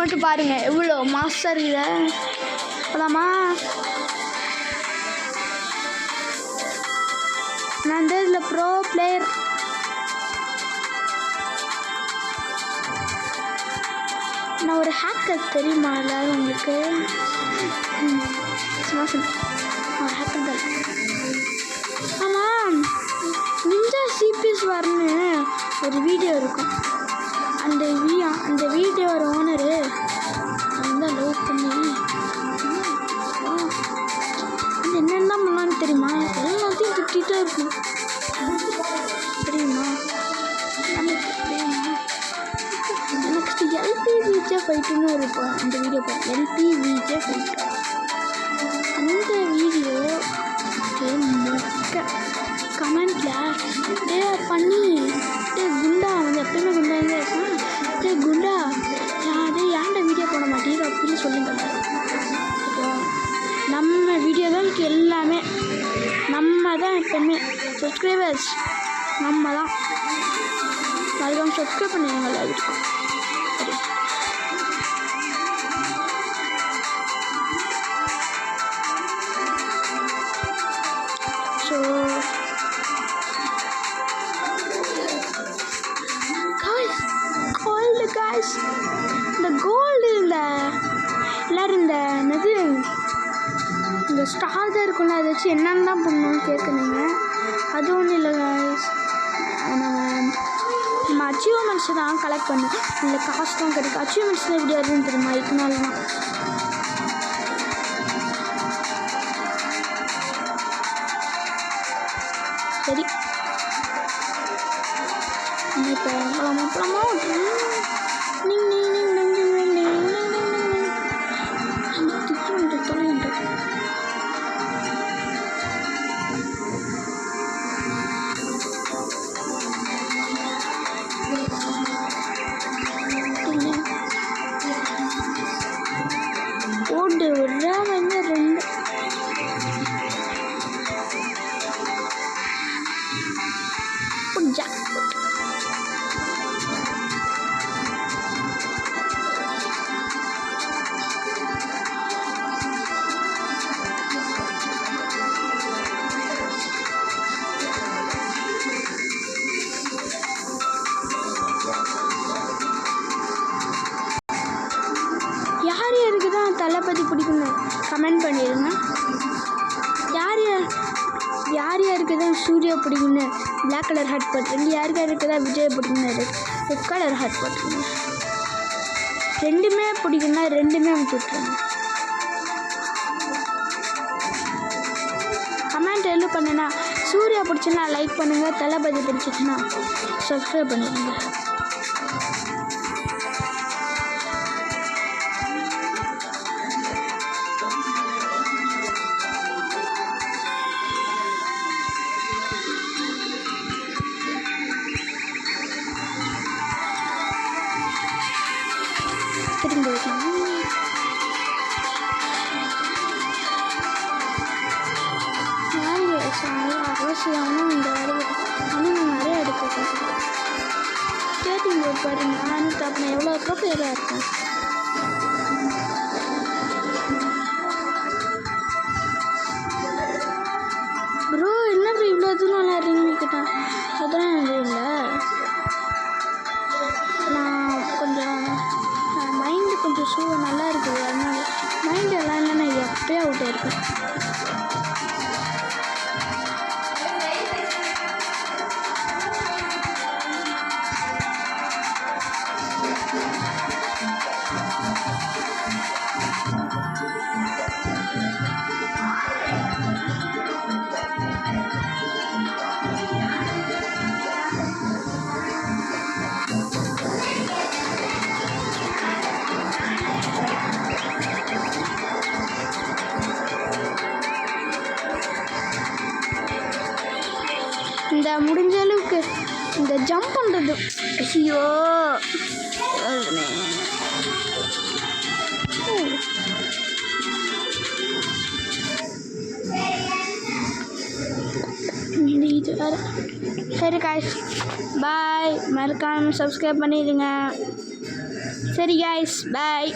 மட்டும் பாருங்கள் எவ்வளோ மாஸ்டர் இதை போலாமா? நான் இந்த இதில் ப்ரோ பிளேயர். நான் ஒரு ஹேக்கர் தெரியுமா எல்லாரும் உங்களுக்கு? ஒரு ஹேக்கர் தான். ஆமாம், நிஞ்சா சிபிஎஸ் வரணுன்னு ஒரு வீடியோ இருக்கும். அந்த வீடியோட ஓனரு அந்த லவ் பண்ணி என்னென்ன பண்ணலான்னு தெரியுமா? எல்லாத்தையும் திட்டிகிட்டே இருக்கும் தெரியுமா? நெக்ஸ்ட் எல்பிவிஜே ஃபைட்டுன்னு இருக்கும். அந்த வீடியோ பார்த்து எல்பிவிஜே ஃபைட்டு. அந்த வீடியோ கமெண்டில் பண்ணி குண்டா வந்து எப்பயுமே குண்டாங்க இருக்கான். குண்டா அது ஏன்டா வீடியோ போட மாட்டேங்குது அப்படின்னு சொல்லிட்டாங்க. நம்ம வீடியோ தான் இதுக்கு எல்லாமே. நம்ம தான் எப்பவுமே சப்ஸ்கிரைபர்ஸ் நம்ம தான். அதுக்கு சப்ஸ்கிரைப் பண்ணுவாங்க எல்லாருக்கும். ஸோ காய்ஸ் இந்த கோல்டு எல்லோரும் என்னது இந்த ஸ்டார் தான் இருக்கும்ல, அதை வச்சு என்னென்னு தான் பண்ணணும்னு கேட்குறீங்க. அது ஒன்றும் இல்லை காய்ஸ், நம்ம அச்சீவ்மெண்ட்ஸை தான் கலெக்ட் பண்ணோம். இல்லை காசு தான் கிடைக்கும். அச்சீவ்மெண்ட்ஸில் எப்படி வருதுன்னு தெரியுமா? இதனால தான் சரி. இப்போ போலாமா? ஓடு ஒரு வந்து ரெண்டு யாருக்கு தான் தளபதி பிடிக்குன்னு கமெண்ட் பண்ணிடுங்க. யாருக்கு தான் சூர்யா பிடிக்குன்னு பிளாக் கலர் ஹார்ட் போட்டுருங்க. யாருக்கு தான் விஜய் பிடிக்குன்னு ரெட் கலர் ஹார்ட் போட்டுருங்க. ரெண்டுமே பிடிக்குன்னா ரெண்டுமே விட்டுருங்க. கமெண்ட் எல்லாம் பண்ணுன்னா சூர்யா பிடிச்சுன்னா லைக் பண்ணுங்கள், தளபதி பிடிச்சிச்சுன்னா சப்ஸ்கிரைப் பண்ணிடுங்க. திரும்ப அவசியம்னா இந்த வருது. ஆனால் நான் நிறைய எடுத்துக்கிறேன். ஸ்டேட்டிங் போர்ட் பாருங்க. நான் தப்பு எவ்வளோ ப்ரொஃபைலாக இருக்கேன். ப்ரோ என்ன ப்ரோ இவ்வளோ தூரம் விளாட்றீங்கக்கிட்டேன்? அதெல்லாம் எனக்கு இல்லை. நான் கொஞ்சம் மைண்டு கொஞ்சம் நல்லா இருக்குது. அதனால மைண்ட் எல்லாம் இல்லை. நான் எப்போயே அவுட் ஆயிருக்கேன். இந்த முடிஞ்ச அளவுக்கு இந்த ஜம்ப் பண்ணுறது. ஐயோ இது வேறு. சரி காய்ஸ், பாய். மறக்காமல் சப்ஸ்கிரைப் பண்ணிடுங்க. சரி காய்ஸ், பாய்.